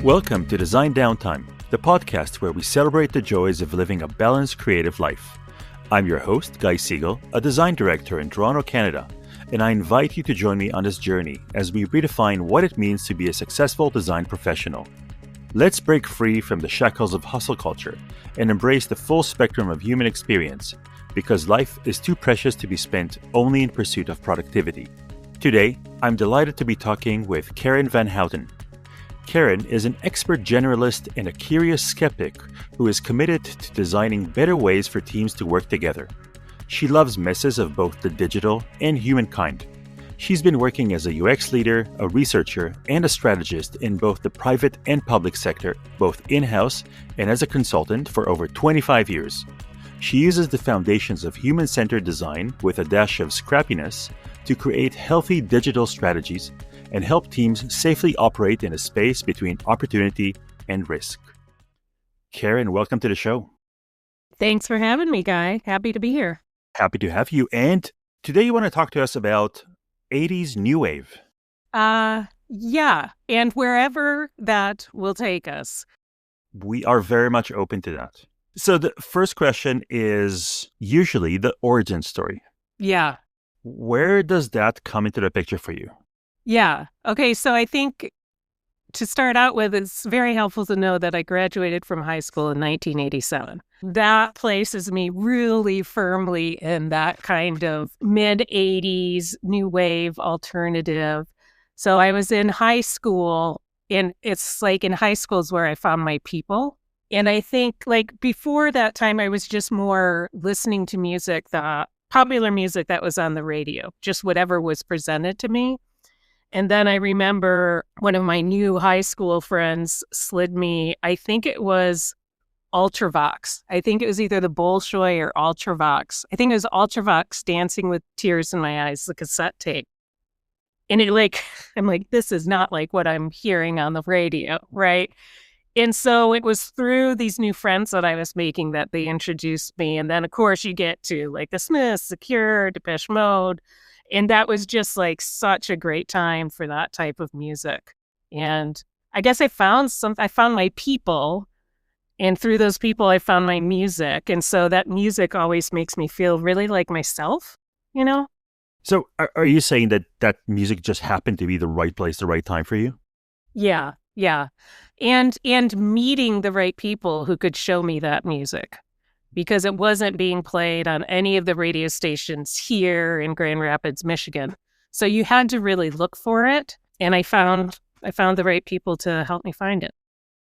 Welcome to Design Downtime, the podcast where we celebrate the joys of living a balanced creative life. I'm your host, Guy Siegel, a design director in Toronto, Canada, and I invite you to join me on this journey as we redefine what it means to be a successful design professional. Let's break free from the shackles of hustle culture and embrace the full spectrum of human experience, because life is too precious to be spent only in pursuit of productivity. Today, I'm delighted to be talking with Karen VanHouten. Karen is an expert generalist and a curious skeptic who is committed to designing better ways for teams to work together. She loves messes of both the digital and humankind. She's been working as a UX leader, a researcher, and a strategist in both the private and public sector, both in-house and as a consultant for over 25 years. She uses the foundations of human-centered design with a dash of scrappiness to create healthy digital strategies and help teams safely operate in a space between opportunity and risk. Karen, welcome to the show. Thanks for having me, Guy. Happy to be here. Happy to have you. And today you want to talk to us about 80s New Wave. Yeah. And wherever that will take us. We are very much open to that. So the first question is usually the origin story. Yeah. Where does that come into the picture for you? Yeah. Okay. So I think to start out with, it's very helpful to know that I graduated from high school in 1987. That places me really firmly in that kind of mid-80s new wave alternative. So I was in high school, and it's like in high school is where I found my people. And I think like before that time, I was just more listening to music, the popular music that was on the radio, just whatever was presented to me. And then I remember one of my new high school friends slid me, I think it was Ultravox. I think it was either the Bolshoi or Ultravox. I think it was Ultravox, Dancing with Tears in My Eyes, the cassette tape. And I'm like, this is not like what I'm hearing on the radio, right? And so it was through these new friends that I was making that they introduced me. And then, of course, you get to like the Smiths, The Cure, Depeche Mode. And that was just like such a great time for that type of music. And I guess I found my people, and through those people, I found my music. And so that music always makes me feel really like myself, you know? So are you saying that music just happened to be the right place, the right time for you? Yeah. Yeah. And meeting the right people who could show me that music, because it wasn't being played on any of the radio stations here in Grand Rapids, Michigan. So you had to really look for it. And I found the right people to help me find it.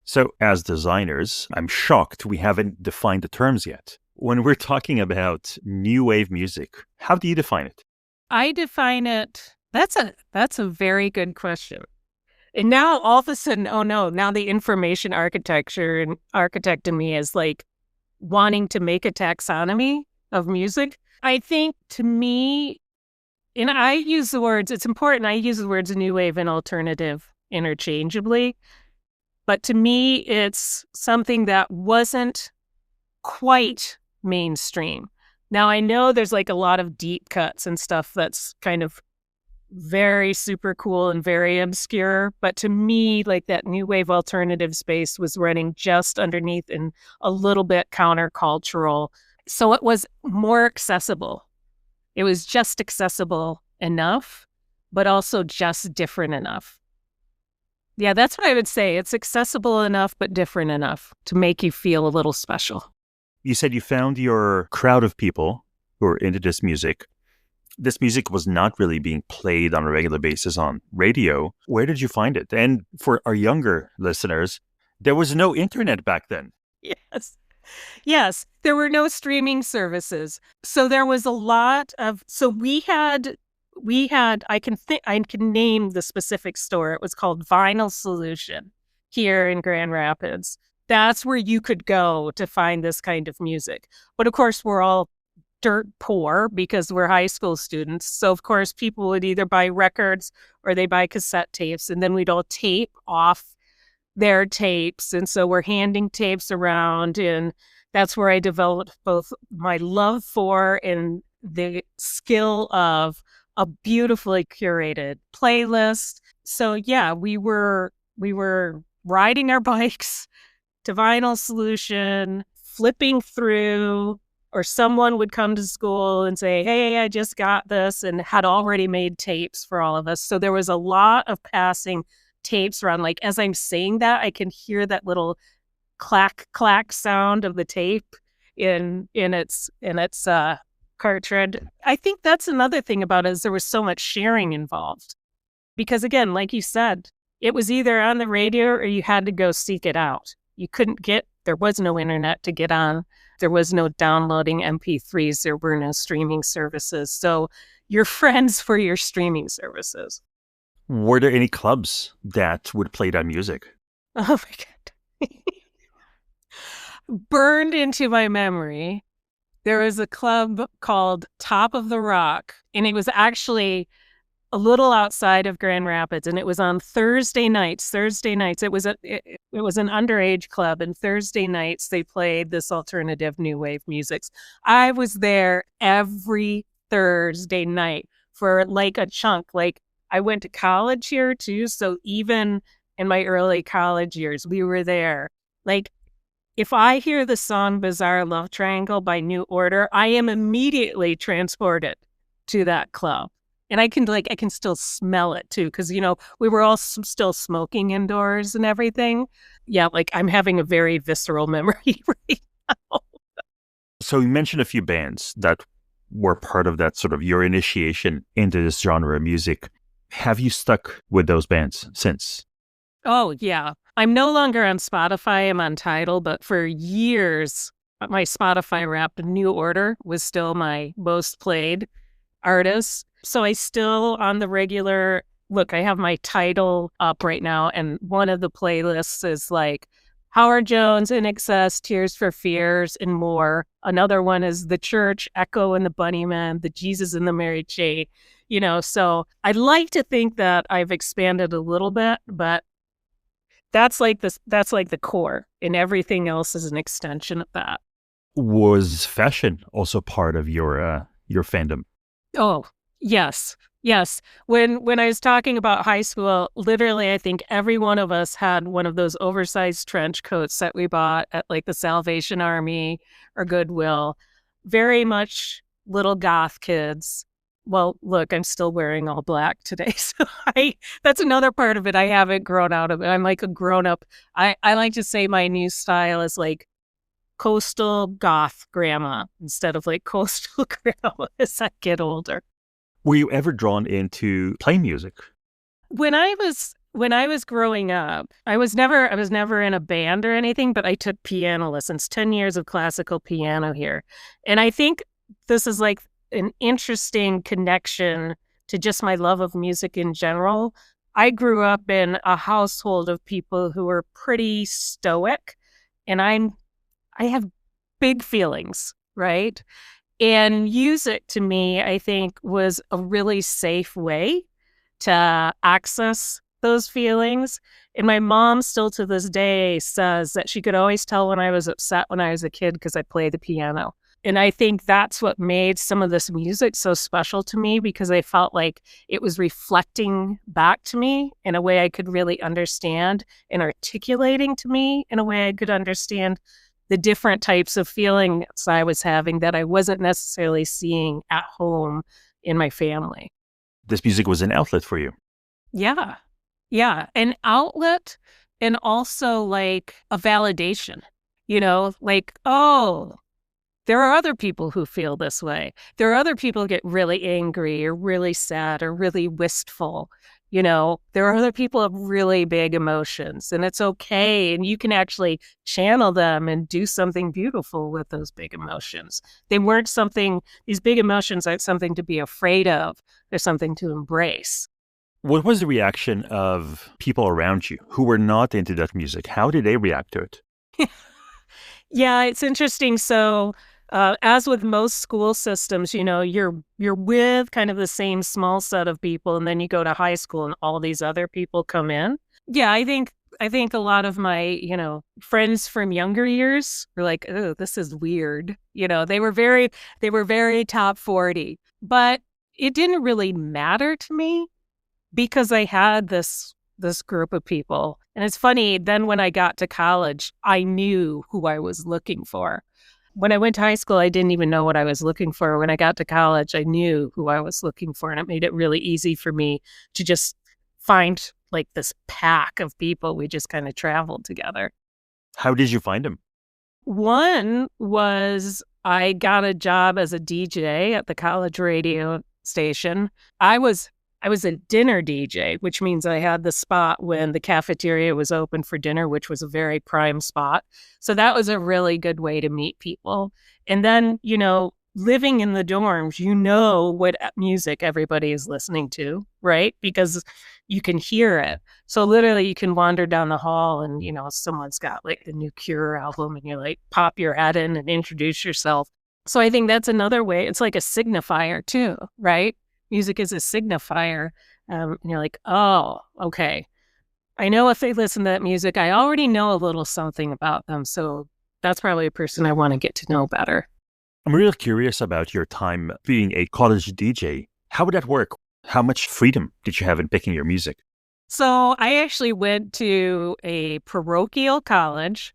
So as designers, I'm shocked we haven't defined the terms yet. When we're talking about new wave music, how do you define it? I define it, that's a very good question. And now all of a sudden, oh no, now the information architecture and architect in me is like wanting to make a taxonomy of music. I think to me, and I use the words, it's important, I use the words new wave and alternative interchangeably. But to me, it's something that wasn't quite mainstream. Now, I know there's like a lot of deep cuts and stuff that's kind of very super cool and very obscure. But to me, like that new wave alternative space was running just underneath and a little bit countercultural. So it was more accessible. It was just accessible enough, but also just different enough. Yeah, that's what I would say. It's accessible enough, but different enough to make you feel a little special. You said you found your crowd of people who are into this music. This music was not really being played on a regular basis on radio. Where did you find it? And for our younger listeners, there was no internet back then. Yes. There were no streaming services. So there was a lot of, we had, I can name the specific store. It was called Vinyl Solution here in Grand Rapids. That's where you could go to find this kind of music. But of course, we're all dirt poor because we're high school students. So of course, people would either buy records or they buy cassette tapes, and then we'd all tape off their tapes. And so we're handing tapes around, and that's where I developed both my love for and the skill of a beautifully curated playlist. So yeah, we were riding our bikes to Vinyl Solution, flipping through, or someone would come to school and say, hey, I just got this, and had already made tapes for all of us. So there was a lot of passing tapes around. Like, as I'm saying that, I can hear that little clack, clack sound of the tape in its cartridge. I think that's another thing about it, is there was so much sharing involved. Because again, like you said, it was either on the radio or you had to go seek it out. There was no internet to get on. There was no downloading MP3s. There were no streaming services. So your friends for your streaming services. Were there any clubs that would play that music? Oh my God. Burned into my memory. There was a club called Top of the Rock, and it was actually a little outside of Grand Rapids, and it was on Thursday nights. It was an underage club, and Thursday nights they played this alternative new wave music. I was there every Thursday night for like a chunk. Like, I went to college here too, so even in my early college years, we were there. Like, if I hear the song Bizarre Love Triangle by New Order, I am immediately transported to that club. And I can still smell it too, because, we were all still smoking indoors and everything. Yeah, like, I'm having a very visceral memory right now. So you mentioned a few bands that were part of that sort of your initiation into this genre of music. Have you stuck with those bands since? Oh, yeah. I'm no longer on Spotify. I'm on Tidal, but for years, my Spotify Wrapped New Order was still my most played artist. So I still, on the regular, look, I have my Tidal up right now, and one of the playlists is like Howard Jones, In Excess, Tears for Fears, and more. Another one is The Church, Echo and the Bunnymen, The Jesus and the Mary Chain. So I'd like to think that I've expanded a little bit, but that's like the core, and everything else is an extension of that. Was fashion also part of your fandom? Oh, yes. Yes. When I was talking about high school, literally, I think every one of us had one of those oversized trench coats that we bought at like the Salvation Army or Goodwill. Very much little goth kids. Well, look, I'm still wearing all black today. So that's another part of it. I haven't grown out of it. I'm like a grown up. I like to say my new style is like coastal goth grandma instead of like coastal grandma as I get older. Were you ever drawn into playing music? When I was growing up, I was never in a band or anything, but I took piano lessons, 10 years of classical piano here. And I think this is like an interesting connection to just my love of music in general. I grew up in a household of people who were pretty stoic, and I have big feelings, right? And music to me, I think, was a really safe way to access those feelings. And my mom still to this day says that she could always tell when I was upset when I was a kid because I played the piano. And I think that's what made some of this music so special to me, because I felt like it was reflecting back to me in a way I could really understand, and articulating to me in a way I could understand the different types of feelings I was having that I wasn't necessarily seeing at home in my family. This music was an outlet for you. Yeah. Yeah. An outlet, and also like a validation, like, oh, there are other people who feel this way. There are other people who get really angry or really sad or really wistful. There are other people who have really big emotions, and it's okay. And you can actually channel them and do something beautiful with those big emotions. These big emotions aren't something to be afraid of. They're something to embrace. What was the reaction of people around you who were not into that music? How did they react to it? Yeah, it's interesting. So, as with most school systems, you're with kind of the same small set of people, and then you go to high school and all these other people come in. Yeah, I think a lot of my, friends from younger years were like, "Oh, this is weird." They were very top 40, but it didn't really matter to me because I had this this group of people. And it's funny, then when I got to college, I knew who I was looking for. When I went to high school, I didn't even know what I was looking for. When I got to college, I knew who I was looking for. And it made it really easy for me to just find like this pack of people. We just kind of traveled together. How did you find them? One was I got a job as a DJ at the college radio station. I was a dinner DJ, which means I had the spot when the cafeteria was open for dinner, which was a very prime spot. So that was a really good way to meet people. And then, living in the dorms, what music everybody is listening to, right? Because you can hear it. So literally you can wander down the hall and, someone's got like the new Cure album and you're like, pop your head in and introduce yourself. So I think that's another way. It's like a signifier too, right? Music is a signifier. And you're like, oh, okay. I know if they listen to that music, I already know a little something about them. So that's probably a person I want to get to know better. I'm really curious about your time being a college DJ. How would that work? How much freedom did you have in picking your music? So I actually went to a parochial college.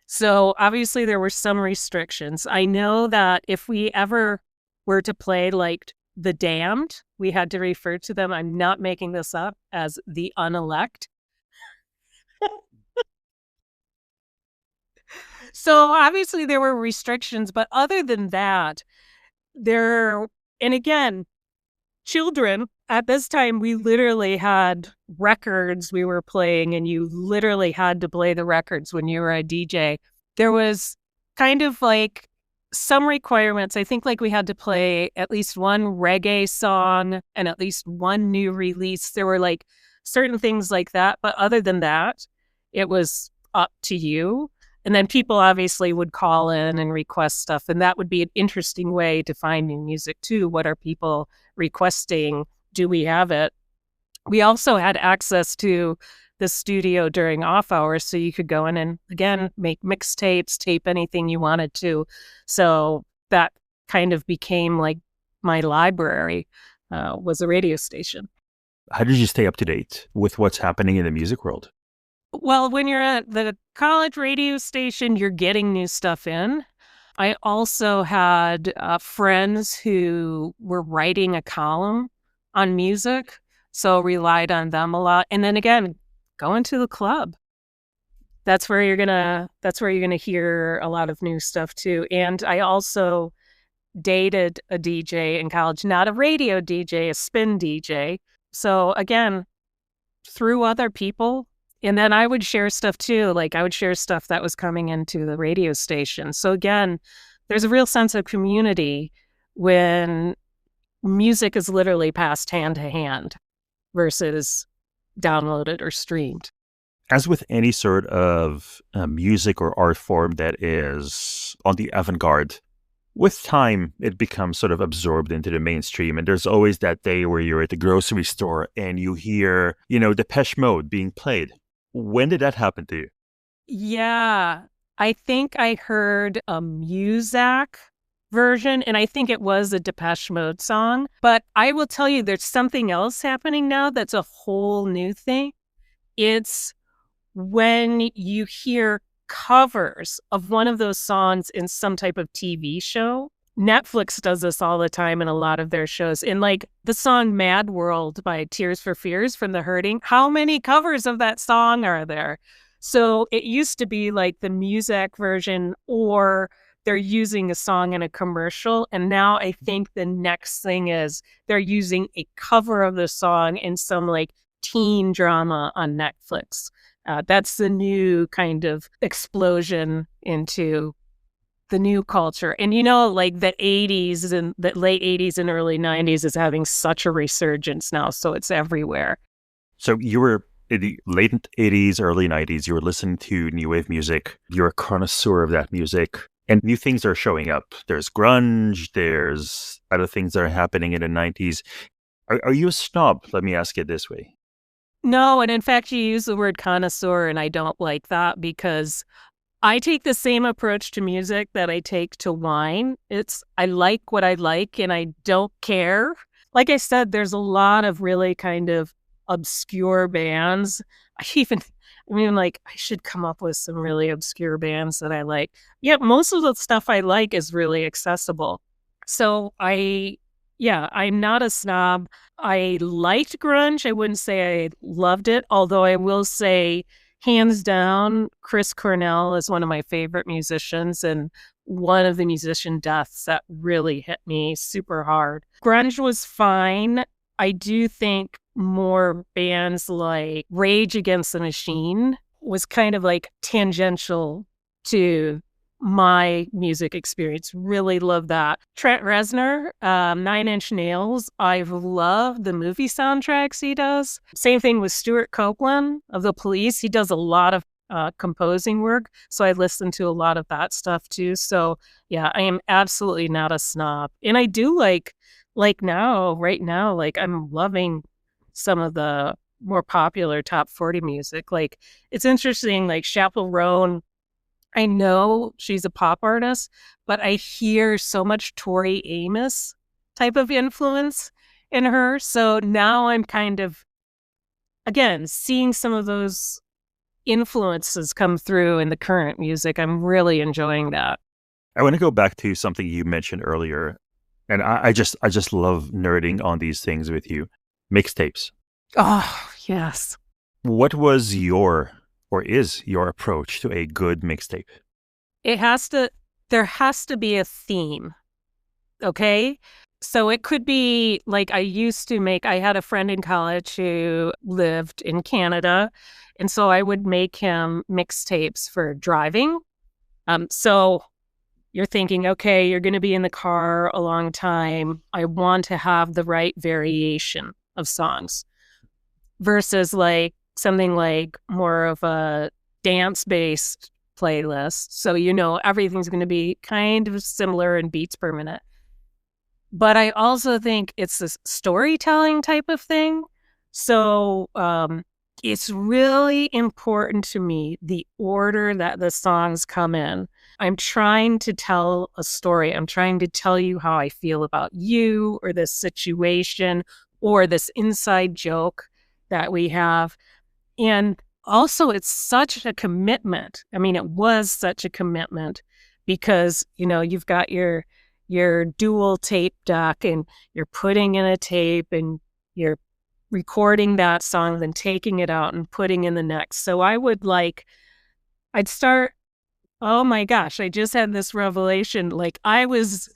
So obviously there were some restrictions. I know that if we ever were to play like The Damned, we had to refer to them, I'm not making this up, as the unelect. So obviously there were restrictions, but other than that, and again, children, at this time, we literally had records we were playing, and you literally had to play the records when you were a DJ. There was kind of like some requirements. I think like we had to play at least one reggae song and at least one new release. There were like certain things like that. But other than that, it was up to you. And then people obviously would call in and request stuff. And that would be an interesting way to find new music too. What are people requesting? Do we have it? We also had access to the studio during off hours. So you could go in and, again, make mixtapes, tape anything you wanted to. So that kind of became like my library, was a radio station. How did you stay up to date with what's happening in the music world? Well, when you're at the college radio station, you're getting new stuff in. I also had friends who were writing a column on music, so relied on them a lot. And then again, going to the club. That's where you're gonna hear a lot of new stuff too. And I also dated a DJ in college, not a radio DJ, a spin DJ. So again, through other people. And then I would share stuff too. Like I would share stuff that was coming into the radio station. So again, there's a real sense of community when music is literally passed hand to hand versus downloaded or streamed. As with any sort of music or art form that is on the avant-garde, with time, it becomes sort of absorbed into the mainstream. And there's always that day where you're at the grocery store and you hear, Depeche Mode being played. When did that happen to you? Yeah, I think I heard a Muzak version, and I think it was a Depeche Mode song. But I will tell you, there's something else happening now that's a whole new thing. It's when you hear covers of one of those songs in some type of TV show. Netflix does this all the time in a lot of their shows. In like the song Mad World by Tears for Fears from The Hurting, how many covers of that song are there? So it used to be like the music version, or they're using a song in a commercial. And now I think the next thing is they're using a cover of the song in some like teen drama on Netflix. That's the new kind of explosion into the new culture. And like the 80s and the late 80s and early 90s is having such a resurgence now. So it's everywhere. So you were in the late 80s, early 90s, you were listening to new wave music. You're a connoisseur of that music. And new things are showing up. There's grunge, there's other things that are happening in the 90s. Are you a snob? Let me ask it this way. No, and in fact, you use the word connoisseur, and I don't like that because I take the same approach to music that I take to wine. I like what I like and I don't care. Like I said, there's a lot of really kind of obscure bands. I should come up with some really obscure bands that I like. Yeah, most of the stuff I like is really accessible. So I'm not a snob. I liked grunge. I wouldn't say I loved it, although I will say, hands down, Chris Cornell is one of my favorite musicians and one of the musician deaths that really hit me super hard. Grunge was fine. I do think more bands like Rage Against the Machine was kind of like tangential to my music experience. Really love that. Trent Reznor, 9 Inch Nails. I've loved the movie soundtracks he does. Same thing with Stuart Copeland of The Police. He does a lot of composing work. So I listen to a lot of that stuff too. So yeah, I am absolutely not a snob. And I do right now, like I'm loving some of the more popular top 40 music. Like it's interesting, like Chappell Roan, I know she's a pop artist, but I hear so much Tori Amos type of influence in her. So now I'm kind of, again, seeing some of those influences come through in the current music. I'm really enjoying that. I want to go back to something you mentioned earlier, and I just love nerding on these things with you. Mixtapes. Oh, yes. What was your or is your approach to a good mixtape? There has to be a theme. Okay. So it could be like I had a friend in college who lived in Canada. And so I would make him mixtapes for driving. So you're thinking, okay, you're going to be in the car a long time. I want to have the right variation of songs versus like something like more of a dance-based playlist. So, everything's going to be kind of similar in beats per minute. But I also think it's this storytelling type of thing. So it's really important to me, the order that the songs come in. I'm trying to tell a story. I'm trying to tell you how I feel about you or this situation or this inside joke that we have. And also, it's such a commitment. I mean, it was such a commitment because, you've got your dual tape deck and you're putting in a tape and you're recording that song, then taking it out and putting in the next. So I'd start, oh my gosh, I just had this revelation. Like I was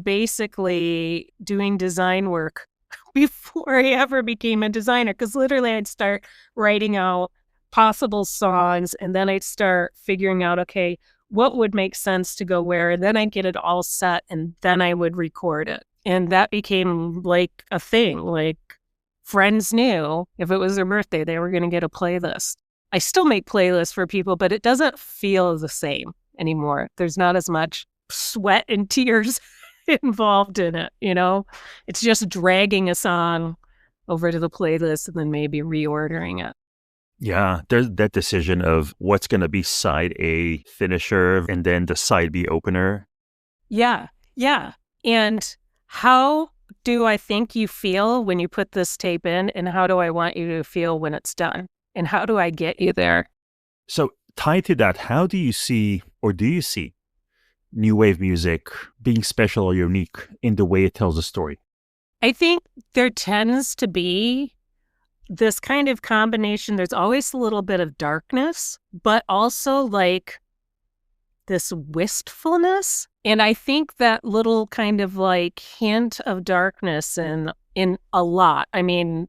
basically doing design work before I ever became a designer, because literally I'd start writing out possible songs and then I'd start figuring out, okay, what would make sense to go where? And then I'd get it all set and then I would record it. And that became like a thing. Like friends knew if it was their birthday, they were going to get a playlist. I still make playlists for people, but it doesn't feel the same anymore. There's not as much sweat and tears involved in it, It's just dragging a song over to the playlist and then maybe reordering it. Yeah, there's that decision of what's going to be side A finisher and then the side B opener. Yeah. And how do I think you feel when you put this tape in, and how do I want you to feel when it's done? And how do I get you there? So tied to that, how do you see, or do you see, new wave music being special or unique in the way it tells a story? I think there tends to be this kind of combination. There's always a little bit of darkness, but also like this wistfulness. And I think that little kind of like hint of darkness in a lot. I mean,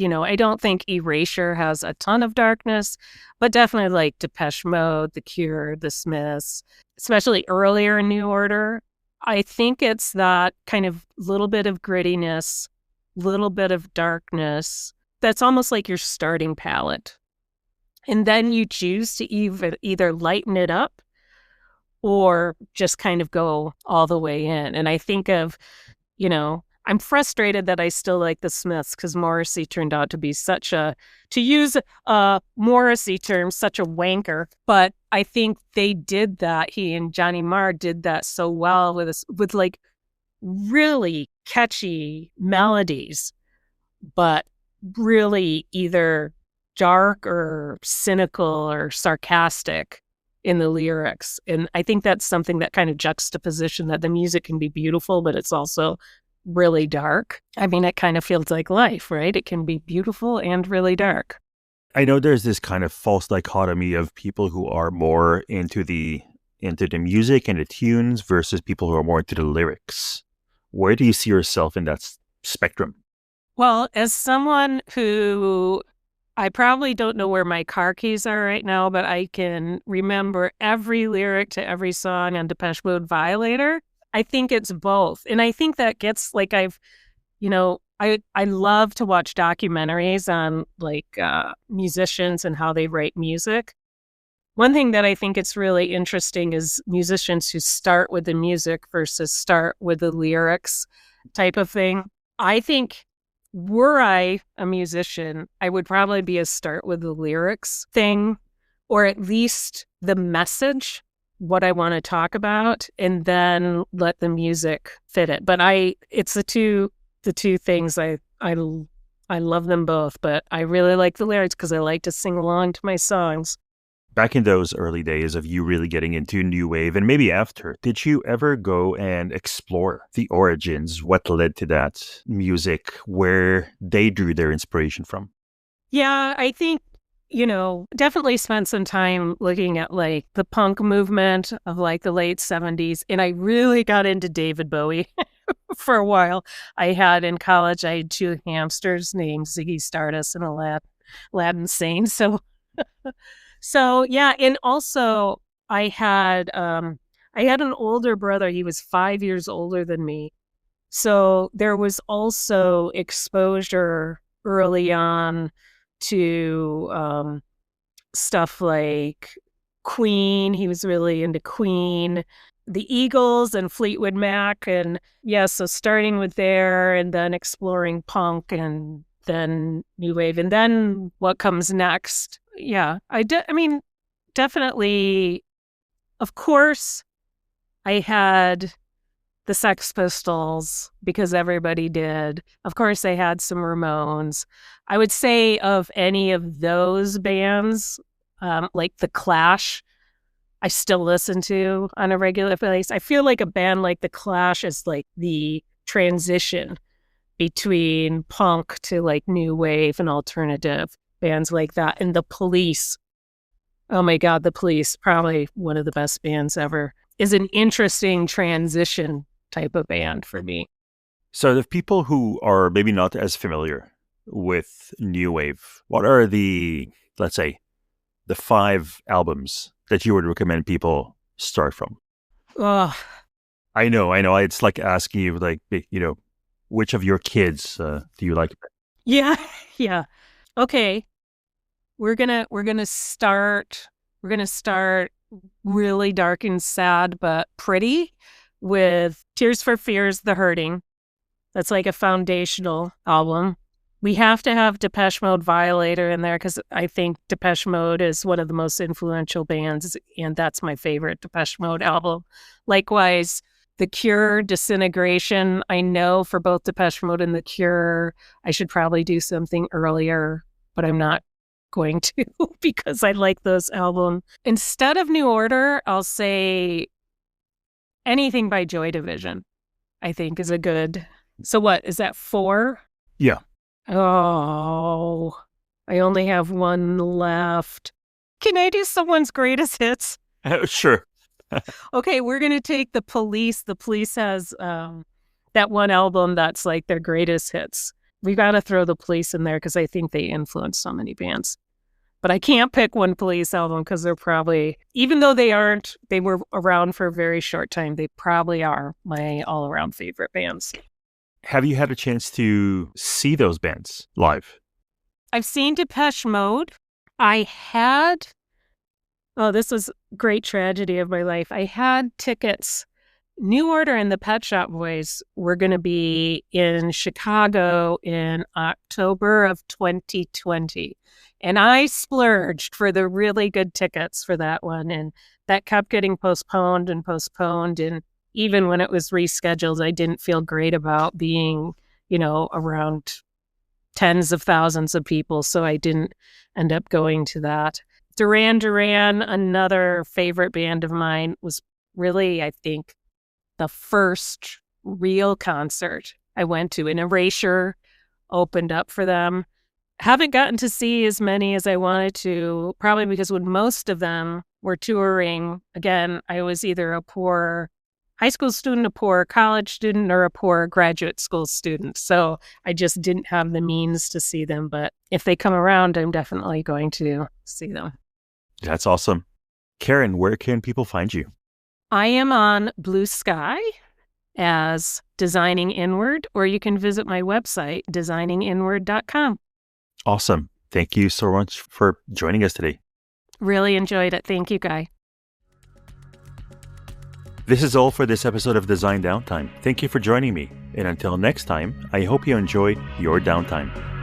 I don't think Erasure has a ton of darkness, but definitely like Depeche Mode, The Cure, The Smiths, especially earlier in New Order. I think it's that kind of little bit of grittiness, little bit of darkness. That's almost like your starting palette. And then you choose to either lighten it up or just kind of go all the way in. And I think of, I'm frustrated that I still like the Smiths because Morrissey turned out to be to use a Morrissey term, such a wanker. But I think they did that. He and Johnny Marr did that so well with like really catchy melodies, but really either dark or cynical or sarcastic in the lyrics. And I think that's something, that kind of juxtaposition, that the music can be beautiful, but it's also really dark. I mean, it kind of feels like life, right? It can be beautiful and really dark. I know there's this kind of false dichotomy of people who are more into the music and the tunes versus people who are more into the lyrics. Where do you see yourself in that spectrum? Well, as someone who, I probably don't know where my car keys are right now, but I can remember every lyric to every song on Depeche Mode Violator. I think it's both. And I think that gets, like, I love to watch documentaries on musicians and how they write music. One thing that I think it's really interesting is musicians who start with the music versus start with the lyrics type of thing. I think, were I a musician, I would probably be a start with the lyrics thing, or at least the message, what I want to talk about, and then let the music fit it. But it's the two things. I love them both, but I really like the lyrics because I like to sing along to my songs. Back in those early days of you really getting into new wave, and maybe after, did you ever go and explore the origins, what led to that music, where they drew their inspiration from? Yeah, I think, definitely spent some time looking at like the punk movement of like the late 70s. And I really got into David Bowie for a while. In college, I had two hamsters named Ziggy Stardust and Aladdin Sane. So yeah, and also I had an older brother. He was 5 years older than me. So there was also exposure early on to stuff like Queen. He was really into Queen, the Eagles, and Fleetwood Mac. And yeah, so starting with there and then exploring punk and then new wave and then what comes next. Yeah, I mean, definitely, of course, I had the Sex Pistols because everybody did. Of course, I had some Ramones. I would say of any of those bands, like The Clash, I still listen to on a regular basis. I feel like a band like The Clash is like the transition between punk to like new wave and alternative bands like that. And The Police, oh my God, The Police, probably one of the best bands ever, is an interesting transition type of band for me. So the people who are maybe not as familiar with new wave, what are let's say, the 5 albums that you would recommend people start from? Oh, I know. It's like asking you, like, which of your kids do you like? yeah, yeah. Okay, we're gonna start really dark and sad, but pretty, with Tears for Fears, The Hurting. That's like a foundational album. We have to have Depeche Mode Violator in there because I think Depeche Mode is one of the most influential bands, and that's my favorite Depeche Mode album. Likewise, The Cure, Disintegration. I know for both Depeche Mode and The Cure, I should probably do something earlier, but I'm not going to because I like those albums. Instead of New Order, I'll say anything by Joy Division, I think is a good. So what, is that 4? Yeah. Oh, I only have one left. Can I do someone's greatest hits? Sure. Okay, we're going to take The Police. The Police has that one album that's like their greatest hits. We got to throw The Police in there because I think they influenced so many bands. But I can't pick one Police album because they're probably, even though they were around for a very short time, they probably are my all-around favorite bands. Have you had a chance to see those bands live? I've seen Depeche Mode. This was a great tragedy of my life. I had tickets. New Order and the Pet Shop Boys were going to be in Chicago in October of 2020. And I splurged for the really good tickets for that one. And that kept getting postponed and postponed. And even when it was rescheduled, I didn't feel great about being, around tens of thousands of people, so I didn't end up going to that. Duran Duran, another favorite band of mine, was really, I think, the first real concert I went to. An Erasure opened up for them. Haven't gotten to see as many as I wanted to, probably because when most of them were touring, again, I was either a poor high school student, a poor college student, or a poor graduate school student. So I just didn't have the means to see them. But if they come around, I'm definitely going to see them. That's awesome. Karen, where can people find you? I am on Blue Sky as Designing Inward, or you can visit my website, designinginward.com. Awesome. Thank you so much for joining us today. Really enjoyed it. Thank you, Guy. This is all for this episode of Design Downtime. Thank you for joining me. And until next time, I hope you enjoy your downtime.